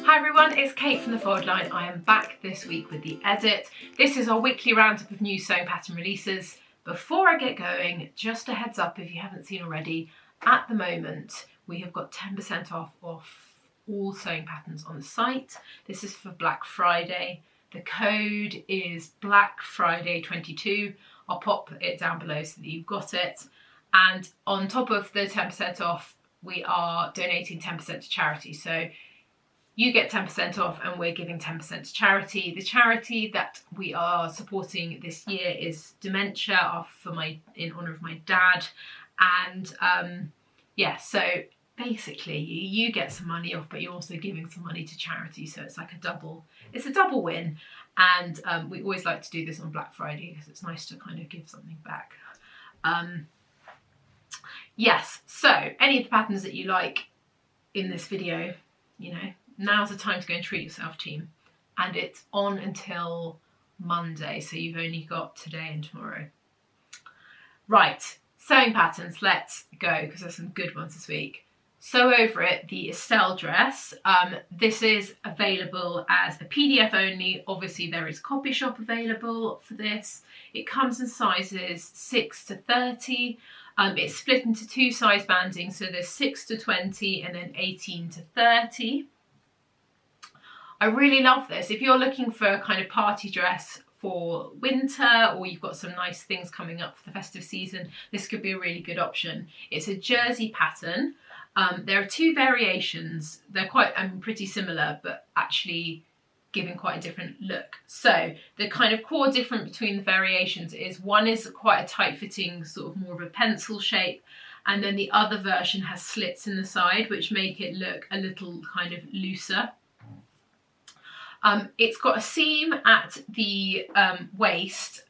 Hi everyone, it's Kate from the Forward Line. I am back this week with the edit. This is our weekly roundup of new sewing pattern releases. Before I get going, just a heads up if you haven't seen already, at the moment we have got 10% off all sewing patterns on the site. This is for Black Friday. The code is Black Friday 22. I'll pop it down below so that you've got it. And on top of the 10% off, we are donating 10% to charity. So you get 10% off and we're giving 10% to charity. The charity that we are supporting this year is Dementia in honour of my dad. And yeah, so basically you get some money off, but you're also giving some money to charity. So it's like a double win. And we always like to do this on Black Friday because it's nice to kind of give something back. Yes, so any of the patterns that you like in this video, you know, now's the time to go and treat yourself, team. And it's on until Monday, so you've only got today and tomorrow. Right, sewing patterns, let's go, because there's some good ones this week. Sew Over It, the Estelle dress. This is available as a PDF only. Obviously there is copy shop available for this. It comes in sizes 6 to 30. It's split into two size bandings, so there's 6 to 20 and then 18 to 30. I really love this. If you're looking for a kind of party dress for winter, or you've got some nice things coming up for the festive season, this could be a really good option. It's a jersey pattern. There are two variations. They're quite pretty similar, but actually giving quite a different look. So the kind of core difference between the variations is one is quite a tight fitting, sort of more of a pencil shape, and then the other version has slits in the side which make it look a little kind of looser. It's got a seam at the waist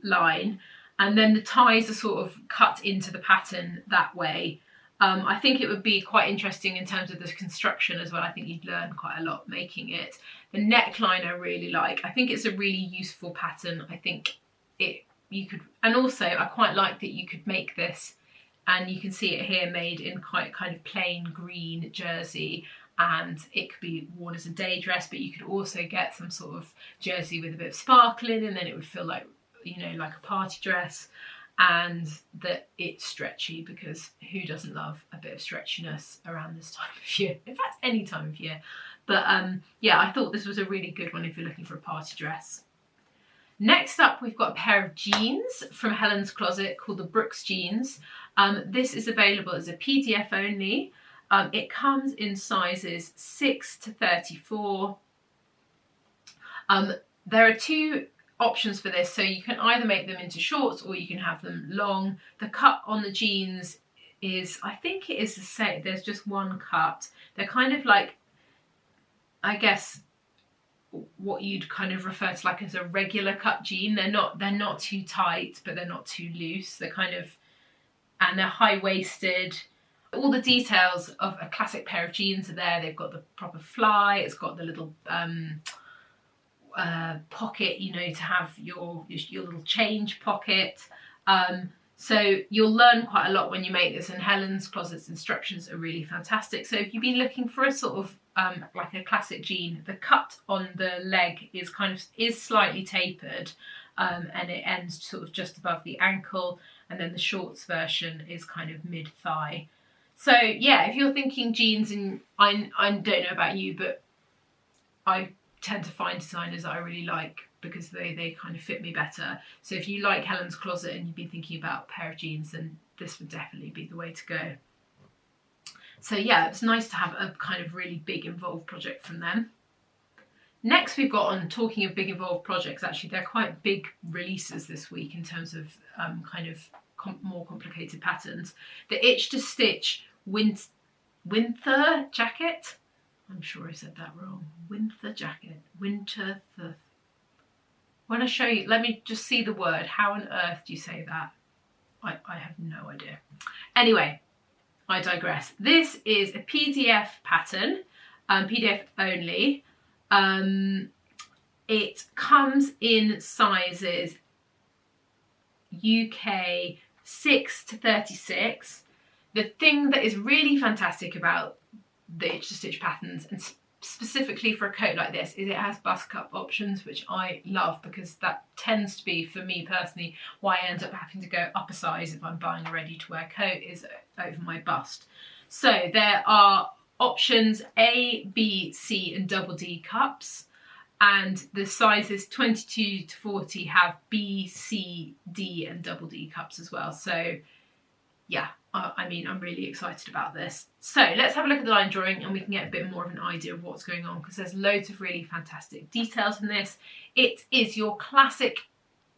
line, and then the ties are sort of cut into the pattern that way. I think it would be quite interesting in terms of the construction as well. I think you'd learn quite a lot making it. The neckline I really like. I think it's a really useful pattern. I think you could, and also I quite like that you could make this, and you can see it here made in quite kind of plain green jersey, and it could be worn as a day dress, but you could also get some sort of jersey with a bit of sparkling, and then it would feel like, you know, like a party dress. And that it's stretchy, because who doesn't love a bit of stretchiness around this time of year? In fact, any time of year. But yeah, I thought this was a really good one if you're looking for a party dress. Next up, we've got a pair of jeans from Helen's Closet called the Brooks jeans. This is available as a PDF only. It comes in sizes 6 to 34. There are two options for this, so you can either make them into shorts or you can have them long. The cut on the jeans is, I think it is the same, there's just one cut. They're kind of like, I guess, what you'd kind of refer to like as a regular cut jean. They're not too tight, but they're not too loose. They're kind of, and they're high-waisted. All the details of a classic pair of jeans are there. They've got the proper fly, it's got the little pocket, you know, to have your little change pocket. So you'll learn quite a lot when you make this, and Helen's Closet's instructions are really fantastic. So if you've been looking for a sort of like a classic jean, the cut on the leg is slightly tapered, and it ends sort of just above the ankle, and then the shorts version is kind of mid-thigh. So yeah, if you're thinking jeans, and I don't know about you, but I tend to find designers that I really like because they kind of fit me better. So if you like Helen's Closet and you've been thinking about a pair of jeans, then this would definitely be the way to go. So yeah, it's nice to have a kind of really big involved project from them. Next we've got, on talking of big involved projects, actually they're quite big releases this week in terms of kind of more complicated patterns. The Itch to Stitch winter jacket. I'm sure I said that wrong. Winter jacket. When I show you, let me just see the word. How on earth do you say that? I have no idea. Anyway, I digress. This is a PDF pattern, PDF only. It comes in sizes UK 6 to 36. The thing that is really fantastic about the Itch to Stitch patterns, and specifically for a coat like this is it has bust cup options, which I love because that tends to be, for me personally, why I end up having to go up a size if I'm buying a ready to wear coat, is over my bust. So there are options A, B, C and double D cups, and the sizes 22 to 40 have B, C, D and double D cups as well. So yeah, I mean, I'm really excited about this. So let's have a look at the line drawing and we can get a bit more of an idea of what's going on, because there's loads of really fantastic details in this. It is your classic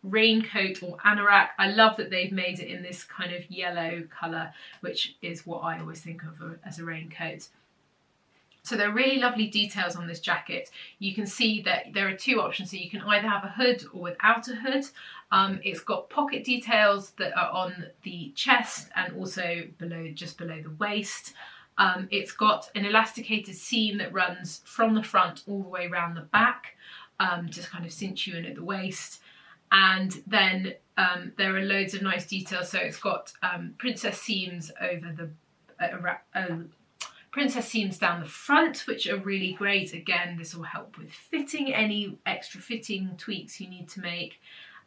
raincoat or anorak. I love that they've made it in this kind of yellow colour, which is what I always think of as a raincoat. So there are really lovely details on this jacket. You can see that there are two options. So you can either have a hood or without a hood. It's got pocket details that are on the chest and also just below the waist. It's got an elasticated seam that runs from the front all the way around the back, just kind of cinch you in at the waist. And then there are loads of nice details. So it's got princess seams over the princess seams down the front, which are really great. Again, this will help with fitting, any extra fitting tweaks you need to make.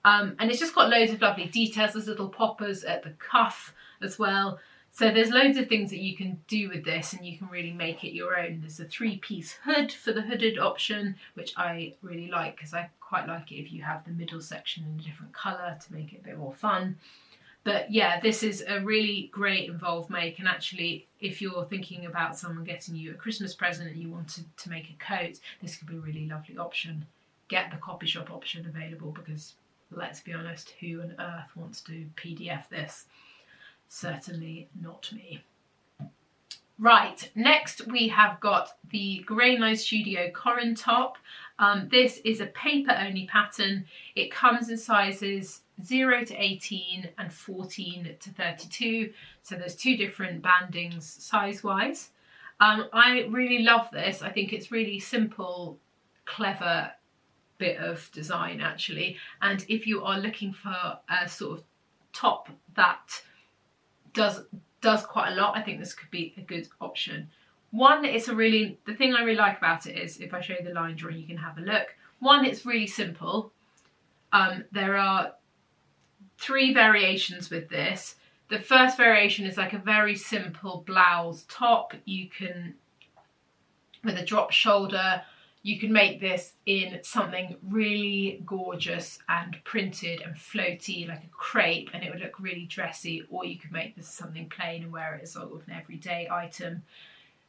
And it's just got loads of lovely details. There's little poppers at the cuff as well. So there's loads of things that you can do with this and you can really make it your own. There's a 3-piece hood for the hooded option, which I really like because I quite like it if you have the middle section in a different colour to make it a bit more fun. But yeah, this is a really great involved make, and actually if you're thinking about someone getting you a Christmas present and you wanted to make a coat, this could be a really lovely option. Get the copy shop option available because let's be honest, who on earth wants to PDF this? Certainly not me. Right, next we have got the Grain Line Studio Corin top. This is a paper only pattern. It comes in sizes 0 to 18 and 14 to 32. So there's two different bandings size wise. I really love this. I think it's really simple, clever bit of design actually. And if you are looking for a sort of top that does quite a lot, I think this could be a good option. One, the thing I really like about it is, if I show you the line drawing, you can have a look. One, it's really simple. There are 3 variations with this. The first variation is like a very simple blouse top. You can, with a drop shoulder, you can make this in something really gorgeous and printed and floaty like a crepe, and it would look really dressy, or you could make this something plain and wear it as sort of an everyday item.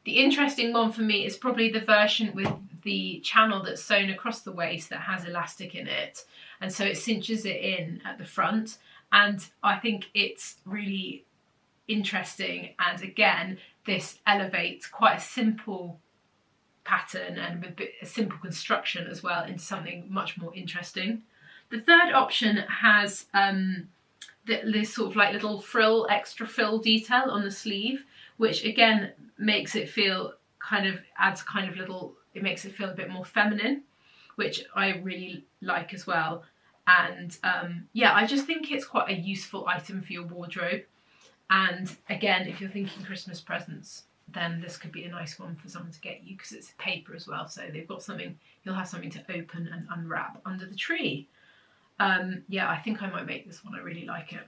The interesting one for me is probably the version with the channel that's sewn across the waist that has elastic in it, and so it cinches it in at the front, and I think it's really interesting. And again, this elevates quite a simple pattern and a simple construction as well into something much more interesting. The third option has this sort of like little frill, extra frill detail on the sleeve, which again makes it feel it makes it feel a bit more feminine, which I really like as well. And yeah, I just think it's quite a useful item for your wardrobe. And again, if you're thinking Christmas presents, then this could be a nice one for someone to get you because it's paper as well. So they've got something, you'll have something to open and unwrap under the tree. Yeah, I think I might make this one. I really like it.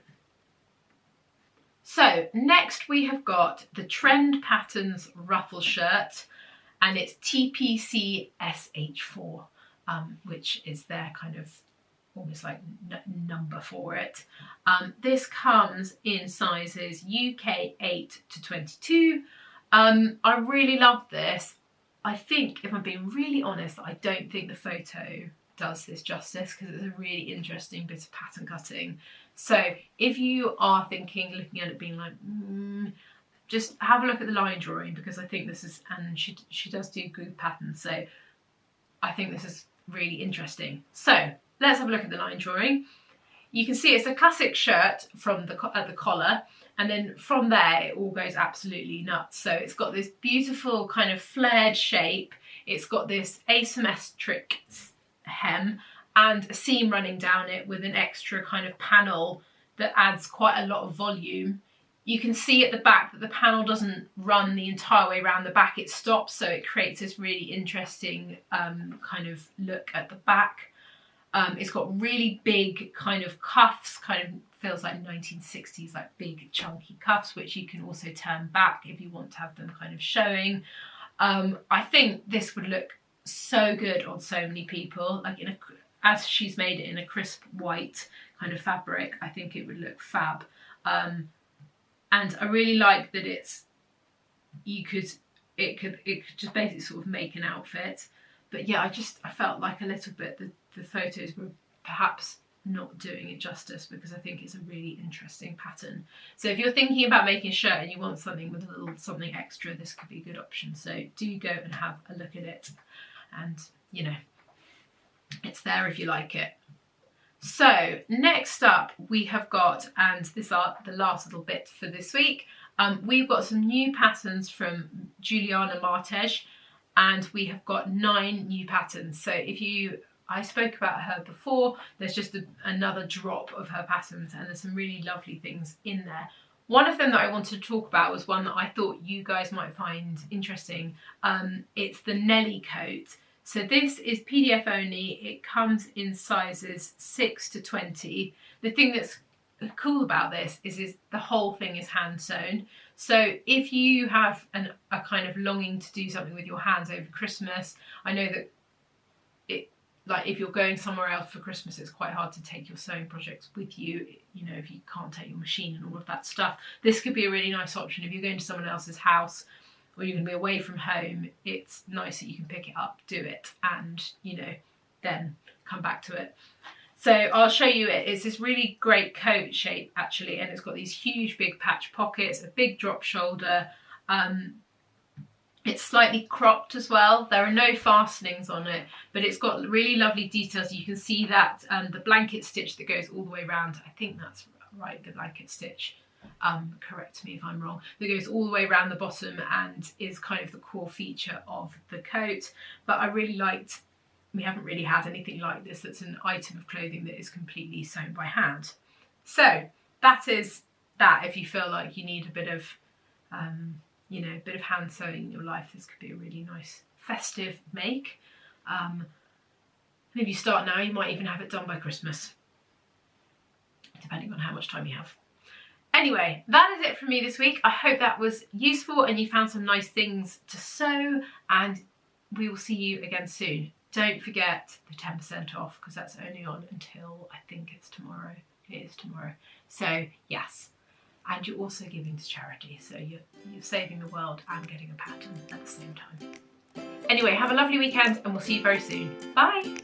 So next we have got the Trend Patterns Ruffle shirt, and it's TPC SH4, which is their kind of almost like number for it. This comes in sizes UK 8 to 22. I really love this. I think, if I'm being really honest, I don't think the photo does this justice because it's a really interesting bit of pattern cutting. So if you are looking at it being like, just have a look at the line drawing, because I think this is, and she does do good patterns, so I think this is really interesting. So let's have a look at the line drawing. You can see it's a classic shirt from at the collar, and then from there it all goes absolutely nuts. So it's got this beautiful kind of flared shape. It's got this asymmetric hem and a seam running down it with an extra kind of panel that adds quite a lot of volume. You can see at the back that the panel doesn't run the entire way around the back, it stops, so it creates this really interesting kind of look at the back. It's got really big kind of cuffs, kind of feels like 1960s, like big chunky cuffs, which you can also turn back if you want to have them kind of showing. I think this would look so good on so many people, like as she's made it in a crisp white kind of fabric. I think it would look fab. And I really like that it could just basically sort of make an outfit. But yeah, I felt like a little bit the photos were perhaps not doing it justice, because I think it's a really interesting pattern. So if you're thinking about making a shirt and you want something with a little something extra, this could be a good option. So do go and have a look at it, and you know, it's there if you like it. So next up we have got, and these are the last little bit for this week, we've got some new patterns from Juliana Martej, and we have got 9 new patterns. So I spoke about her before, there's just another drop of her patterns, and there's some really lovely things in there. One of them that I wanted to talk about was one that I thought you guys might find interesting. It's the Nelly coat. So this is PDF only. It comes in sizes 6 to 20. The thing that's cool about this is the whole thing is hand sewn. So if you have a kind of longing to do something with your hands over Christmas, I know that like if you're going somewhere else for Christmas, it's quite hard to take your sewing projects with you, you know, if you can't take your machine and all of that stuff. This could be a really nice option if you're going to someone else's house, or you're going to be away from home. It's nice that you can pick it up, do it, and, you know, then come back to it. So I'll show you it. It's this really great coat shape, actually, and it's got these huge big patch pockets, a big drop shoulder. It's slightly cropped as well. There are no fastenings on it, but it's got really lovely details. You can see that the blanket stitch that goes all the way around. I think that's right, the blanket stitch. Correct me if I'm wrong, that goes all the way around the bottom and is kind of the core feature of the coat. But I really liked, we haven't really had anything like this that's an item of clothing that is completely sewn by hand. So that is that. If you feel like you need a bit of you know, a bit of hand sewing in your life, this could be a really nice festive make. And if you start now, you might even have it done by Christmas, depending on how much time you have. Anyway, that is it from me this week. I hope that was useful and you found some nice things to sew, and we will see you again soon. Don't forget the 10% off, because that's only on until, I think it's tomorrow. It is tomorrow. So yes, and you're also giving to charity, so you're saving the world and getting a pattern at the same time. Anyway, have a lovely weekend and we'll see you very soon. Bye!